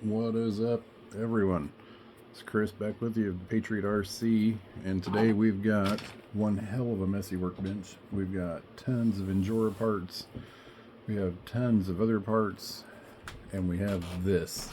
What is up, everyone? It's Chris back with you, Patriot RC, and today we've got one hell of a messy workbench. We've got tons of Endura parts, we have tons of other parts, and we have this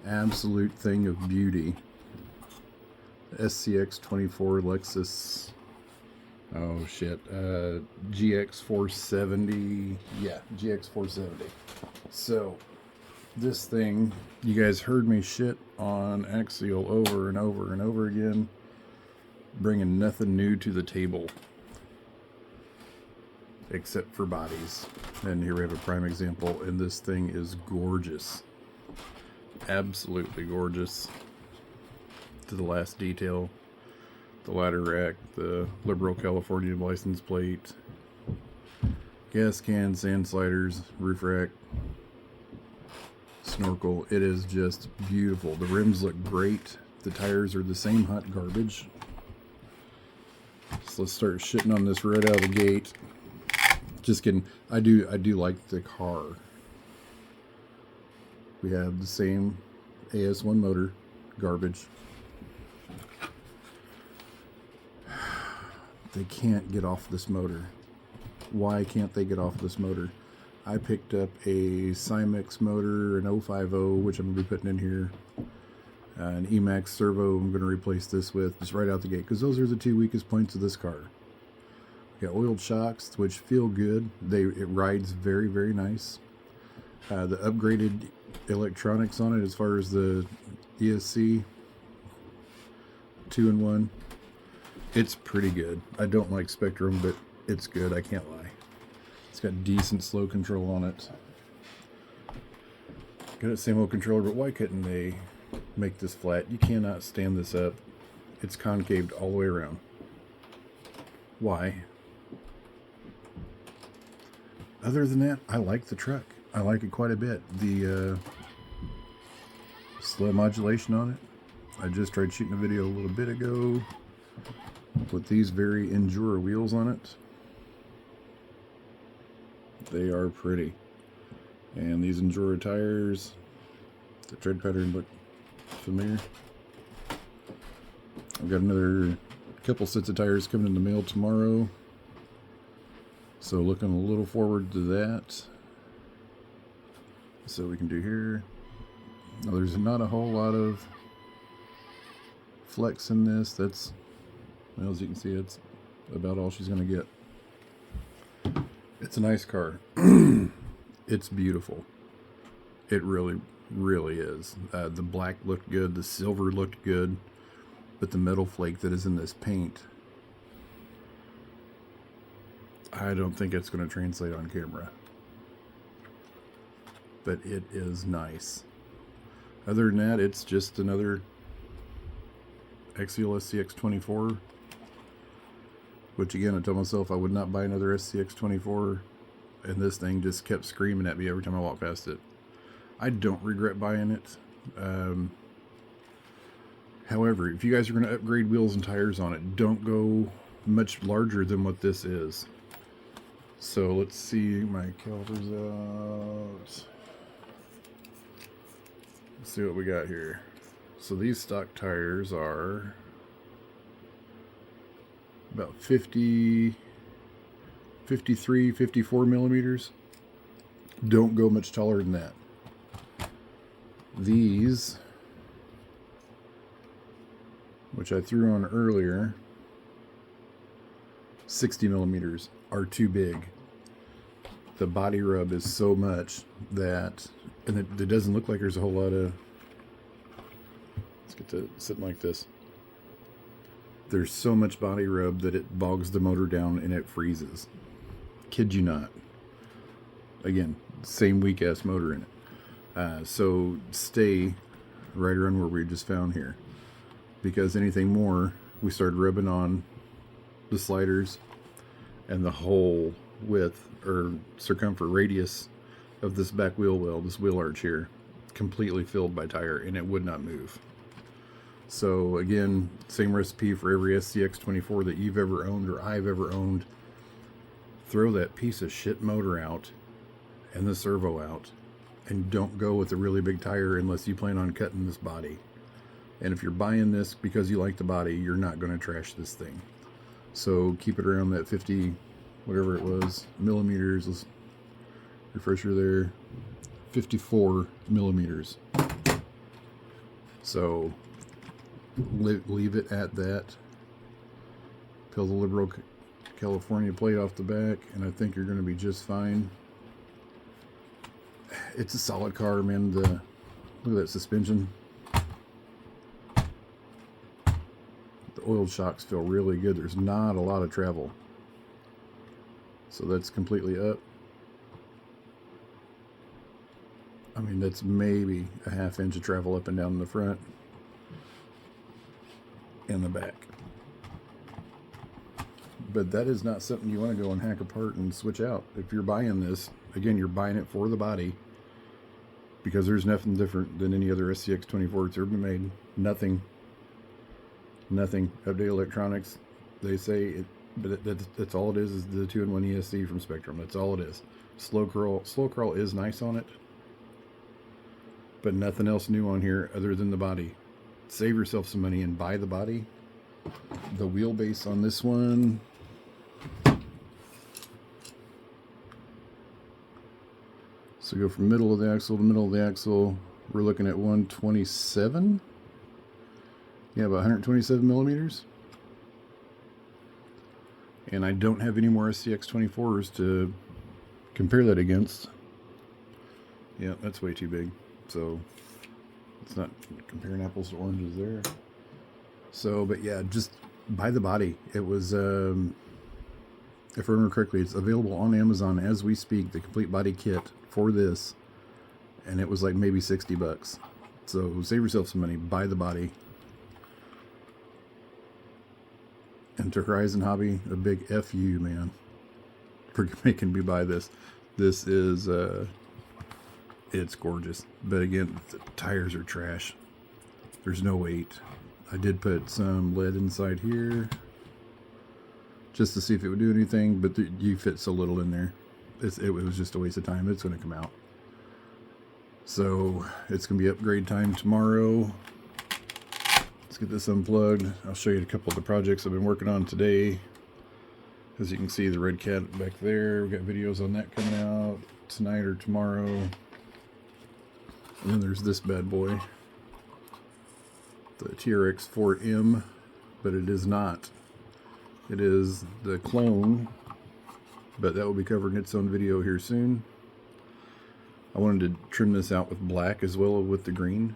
absolute thing of beauty. SCX24 Lexus, GX 470, yeah, GX 470. So this thing, you guys heard me shit on Axial over and over and over again, bringing nothing new to the table except for bodies. And here we have a prime example, and this thing is gorgeous, absolutely gorgeous to the last detail. The ladder rack, the Liberal California license plate, gas can, sand sliders, roof rack, snorkel. It is just beautiful. The rims look great. The tires are the same hot garbage. So let's start shitting on this right out of the gate. Just kidding. I do like the car. We have the same AS1 motor, garbage. They can't get off this motor. Why can't they get off this motor? I picked up a Cymex motor, an 050, which I'm going to be putting in here. An Emax servo I'm going to replace this with, just right out the gate, because those are the two weakest points of this car. We got oiled shocks, which feel good. It rides very, very nice. The upgraded electronics on it, as far as the ESC 2-in-1, it's pretty good. I don't like Spectrum, but it's good, I can't lie. It's got decent slow control on it. Got the same old controller, but why couldn't they make this flat? You cannot stand this up. It's concaved all the way around. Why? Other than that, I like the truck. I like it quite a bit. The slow modulation on it. I just tried shooting a video a little bit ago with these very Endura wheels on it. They are pretty. And these Endura tires, the tread pattern look familiar. I've got another couple sets of tires coming in the mail tomorrow, so looking a little forward to that. So we can do here. Now there's not a whole lot of flex in this. That's, well, as you can see, it's about all she's going to get. It's a nice car. It's beautiful. It really, really is. The black looked good. The silver looked good. But the metal flake that is in this paint, I don't think it's going to translate on camera. But it is nice. Other than that, it's just another Axial SCX24. Which again, I told myself I would not buy another SCX24, and this thing just kept screaming at me every time I walked past it. I don't regret buying it. However, if you guys are going to upgrade wheels and tires on it, don't go much larger than what this is. So let's see my calipers out. Let's see what we got here. So these stock tires are about 53, 54 millimeters. Don't go much taller than that. These, which I threw on earlier, 60 millimeters, are too big. The body rub is so much that, and it doesn't look like there's a whole lot of, let's get to sitting like this. There's so much body rub that it bogs the motor down and it freezes. Kid you not. Again, same weak ass motor in it. So stay right around where we just found here, because anything more, we started rubbing on the sliders, and the whole width or circumference radius of this back wheel well, this wheel arch here, completely filled by tire, and it would not move. So again, same recipe for every SCX24 that you've ever owned or I've ever owned. Throw that piece of shit motor out and the servo out and don't go with a really big tire unless you plan on cutting this body. And if you're buying this because you like the body, you're not going to trash this thing. So keep it around that 50, whatever it was, millimeters. Let's refresher there, 54 millimeters. So leave it at that. Peel the Liberal California plate off the back, and I think you're going to be just fine. It's a solid car, man. Look at that suspension. The oil shocks feel really good. There's not a lot of travel. So that's completely up. I mean, that's maybe a ½ inch of travel up and down in the front and the back. But that is not something you want to go and hack apart and switch out. If you're buying this, again, you're buying it for the body, because there's nothing different than any other SCX24 that's ever been made. Nothing. Update electronics, they say it, but that's all it is the 2-in-1 ESC from Spectrum. That's all it is. Slow crawl is nice on it, but nothing else new on here other than the body. Save yourself some money and buy the body. The wheelbase on this one, so go from middle of the axle to middle of the axle, we're looking at 127. Yeah, about 127 millimeters. And I don't have any more SCX24s to compare that against. Yeah, that's way too big. So it's not comparing apples to oranges there. So, but yeah, just buy the body. It was, if I remember correctly, it's available on Amazon as we speak, the complete body kit for this. And it was like maybe 60 bucks. So save yourself some money, buy the body. And to Horizon Hobby, a big FU, man, for making me buy this. This is, it's gorgeous. But again, the tires are trash. There's no weight. I did put some lead inside here just to see if it would do anything, but you fit so little in there. It was just a waste of time. It's going to come out. So it's going to be upgrade time tomorrow. Let's get this unplugged. I'll show you a couple of the projects I've been working on today. As you can see, the red cat back there. We've got videos on that coming out tonight or tomorrow. And then there's this bad boy, the TRX 4M, but it is not. It is the clone, but that will be covered in its own video here soon. I wanted to trim this out with black as well as with the green.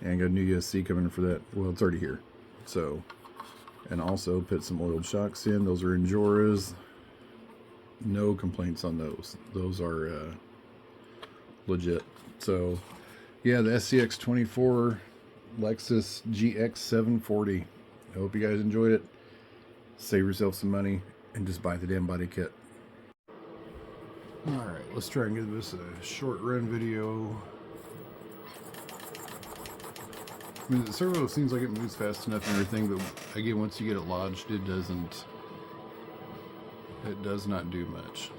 And I got a new USC coming for that. Well, it's already here. So, and also put some oiled shocks in. Those are Enjoras. No complaints on those. Those are legit. So, yeah, the SCX24 Lexus GX 740. I hope you guys enjoyed it. Save yourself some money and just buy the damn body kit. Alright, let's try and give this a short run video. I mean, the servo seems like it moves fast enough and everything, but again, once you get it lodged, it does not do much.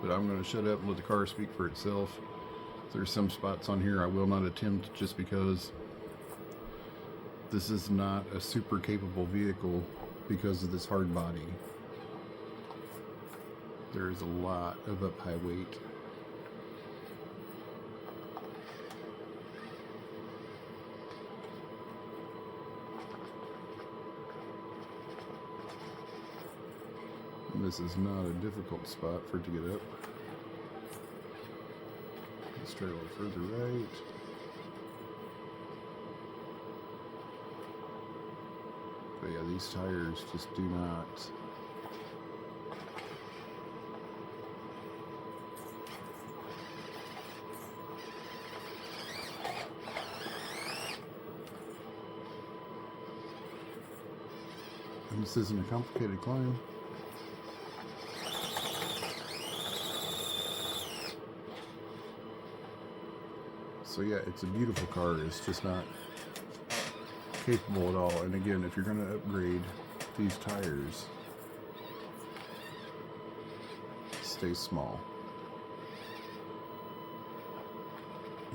But I'm going to shut up and let the car speak for itself. There's some spots on here I will not attempt just because this is not a super capable vehicle because of this hard body. There is a lot of up high weight. And this is not a difficult spot for it to get up. Let's try a little further right. But yeah, these tires just do not. And this isn't a complicated climb. So yeah, it's a beautiful car. It's just not capable at all. And again, if you're going to upgrade these tires, stay small.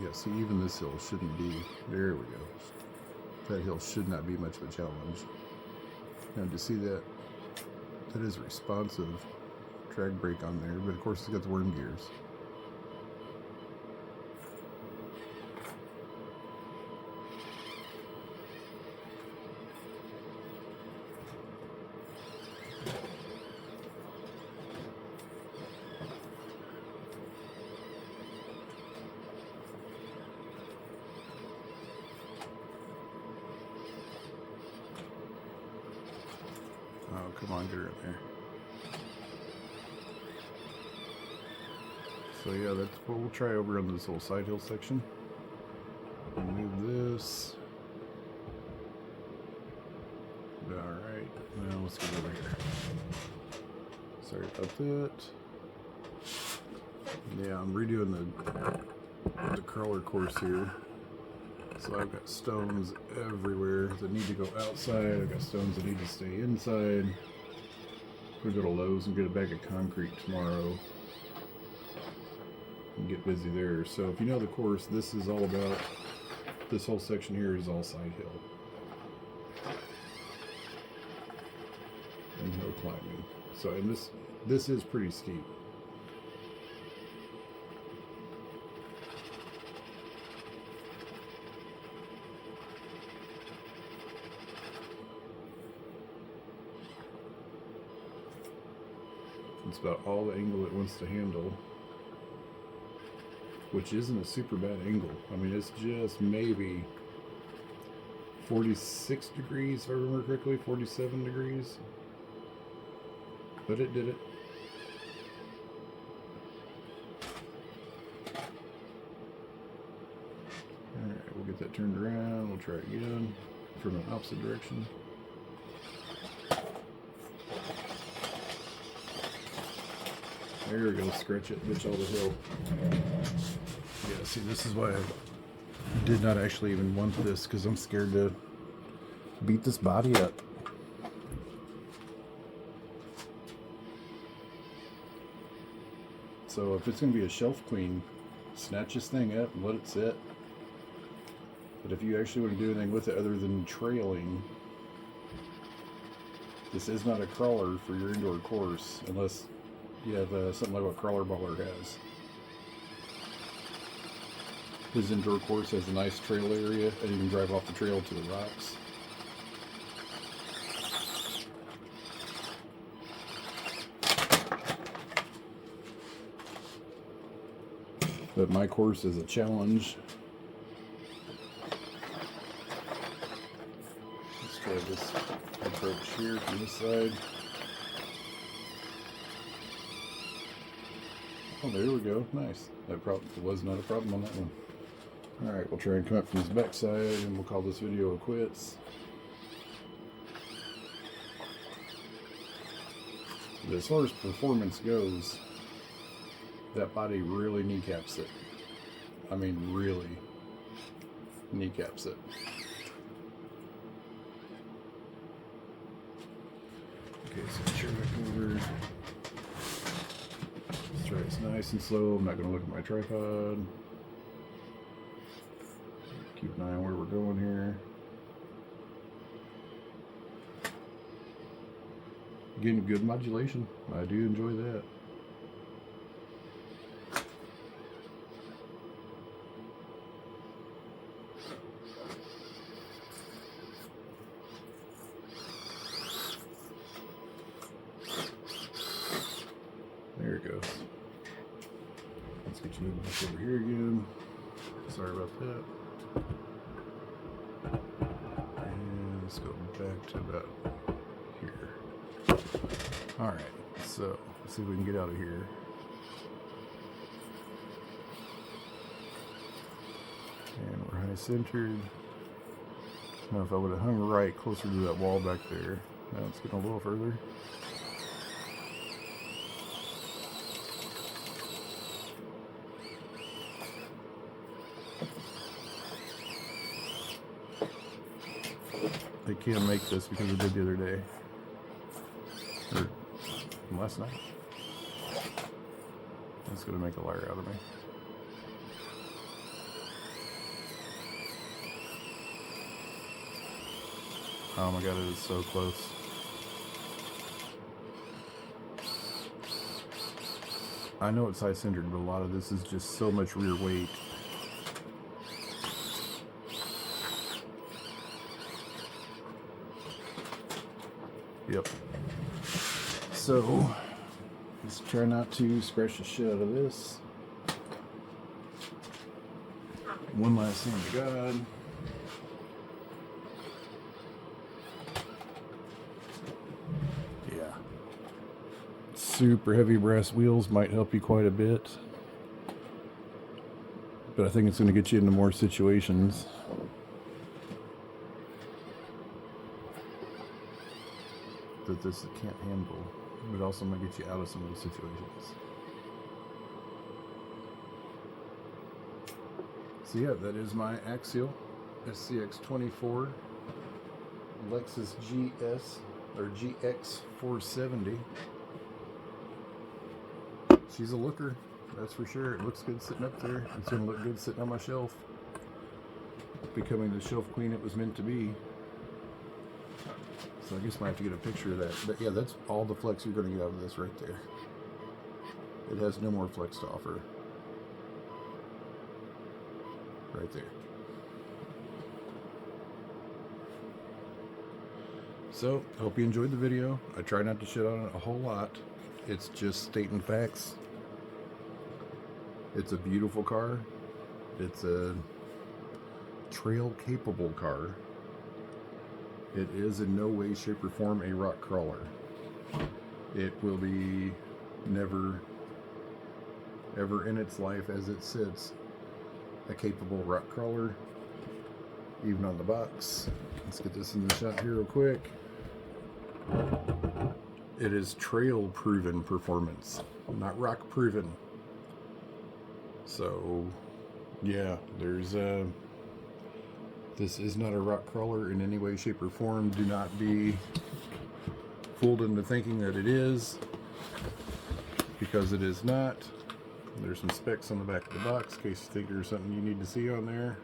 Yeah, see, even this hill shouldn't be, there we go. That hill should not be much of a challenge. Now to see that, that is responsive drag brake on there, but of course it's got the worm gears. Oh, come on, get her in there. So yeah, that's what we'll try over on this whole side hill section. Move this. Alright, now let's get over here. Sorry about that. Yeah, I'm redoing the crawler course here. So I've got stones everywhere that need to go outside. I've got stones that need to stay inside. I'm gonna go to Lowe's and get a bag of concrete tomorrow and get busy there. So if you know the course, this is all about, this whole section here is all side hill and hill climbing. So, and this is pretty steep. It's about all the angle it wants to handle, which isn't a super bad angle. I mean, it's just maybe 46 degrees, if I remember correctly, 47 degrees. But it did it. Alright, we'll get that turned around. We'll try it again from the opposite direction. There we go, scratch it, bitch all the hill. Yeah, see, this is why I did not actually even want this, because I'm scared to beat this body up. So if it's going to be a shelf queen, snatch this thing up and let it sit. But if you actually want to do anything with it other than trailing, this is not a crawler for your indoor course, unless you have something like what Crawler Baller has. His indoor course has a nice trail area, and you can drive off the trail to the rocks. But my course is a challenge. Let's try this approach here from this side. Oh, there we go. Nice. That was not a problem on that one. Alright, we'll try and come up from this back side, and we'll call this video quits. But as far as performance goes, that body really kneecaps it. I mean, really kneecaps it. Okay, so chair back over. Let's try this nice and slow. I'm not going to look at my tripod. Keep an eye on where we're going here. Getting good modulation. I do enjoy that. There it goes. Let's get you moving back over here again. Sorry about that. And let's go back to about here. Alright, so let's see if we can get out of here. And we're high centered. Now if I would have hung right closer to that wall back there. Now let's get a little further. They can't make this because it did the other day. Or last night. That's gonna make a liar out of me. Oh my god, it is so close. I know it's side-centered, but a lot of this is just so much rear weight. Yep. So, let's try not to scratch the shit out of this. One last thing to God. Yeah. Super heavy brass wheels might help you quite a bit. But I think it's going to get you into more situations. That this can't handle, but also might get you out of some of those situations. So yeah, that is my axial SCX24 Lexus GS or GX 470. She's a looker, that's for sure. It looks good sitting up there. It's gonna look good sitting on my shelf, becoming the shelf queen it was meant to be. So I guess I might have to get a picture of that. But yeah, that's all the flex you're going to get out of this right there. It has no more flex to offer. Right there. So, hope you enjoyed the video. I try not to shit on it a whole lot. It's just stating facts. It's a beautiful car. It's a trail capable car. It is in no way, shape, or form a rock crawler. It will be never, ever in its life as it sits, a capable rock crawler, even on the box. Let's get this in the shot here real quick. It is trail proven performance, not rock proven. So, yeah, there's this is not a rock crawler in any way, shape, or form. Do not be fooled into thinking that it is, because it is not. There's some specs on the back of the box in case you think there's something you need to see on there.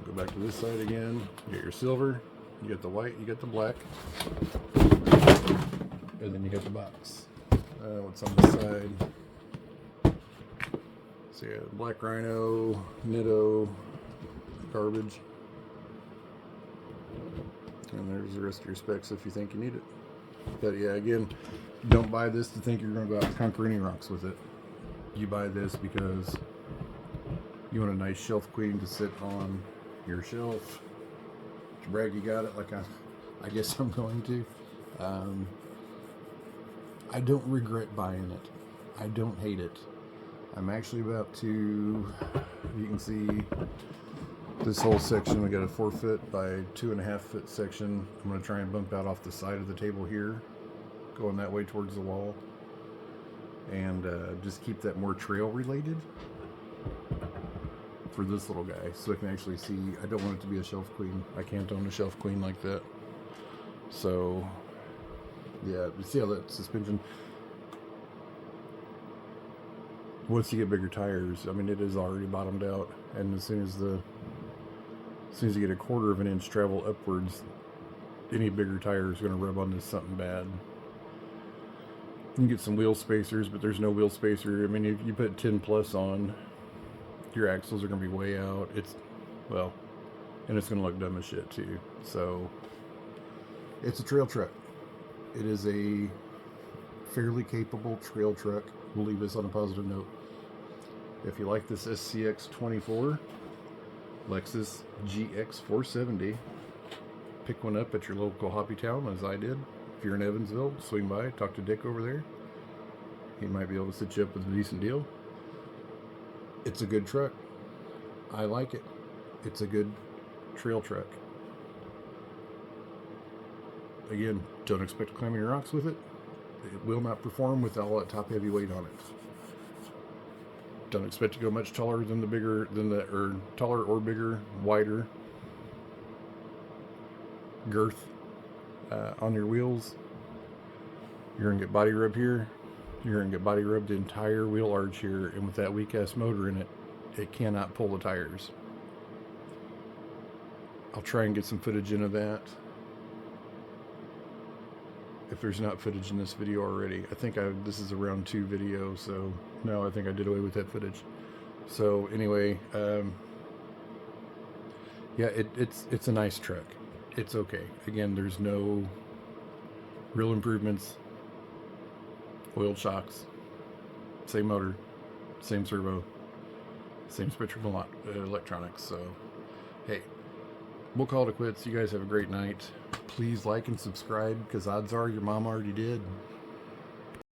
Go back to this side again. You get your silver, you get the white, you get the black, and then you get the box. What's on this side? So yeah, black rhino, Nitto, garbage. And there's the rest of your specs if you think you need it. But yeah, again, don't buy this to think you're going to go out and conquer any rocks with it. You buy this because you want a nice shelf queen to sit on your shelf. To brag you got it, like I guess I'm going to. I don't regret buying it. I don't hate it. I'm actually about to, you can see this whole section. We got a 4 foot by 2.5 foot section. I'm going to try and bump out off the side of the table here, going that way towards the wall, and just keep that more trail related for this little guy, so I can actually see. I don't want it to be a shelf queen. I can't own a shelf queen like that. So yeah, you see how that suspension, once you get bigger tires, I mean, it is already bottomed out, and as soon as you get a 1/4 of an inch travel upwards, any bigger tire is going to rub on this something bad. You can get some wheel spacers, but there's no wheel spacer. I mean, if you put 10 plus on, your axles are going to be way out. It's, well, and it's going to look dumb as shit too. So it's a trail truck. It is a fairly capable trail truck. We'll leave this on a positive note. If you like this SCX24 Lexus GX 470, pick one up at your local hobby town, as I did. If you're in Evansville, swing by, talk to Dick over there. He might be able to set you up with a decent deal. It's a good truck. I like it. It's a good trail truck. Again, don't expect to climb any rocks with it. It will not perform with all that top heavy weight on it. Don't expect to go much taller than taller or bigger, wider girth on your wheels. You're gonna get body rub here. You're gonna get body rub the entire wheel arch here, and with that weak ass motor in it, it cannot pull the tires. I'll try and get some footage into that. If there's not footage in this video already. I think this is a round 2 video, so no, I think I did away with that footage. So anyway, yeah, it's a nice truck. It's okay. Again, there's no real improvements. Oiled shocks, same motor, same servo, same spectrum electronics. So hey, we'll call it quits. You guys have a great night. Please like and subscribe, because odds are your mom already did.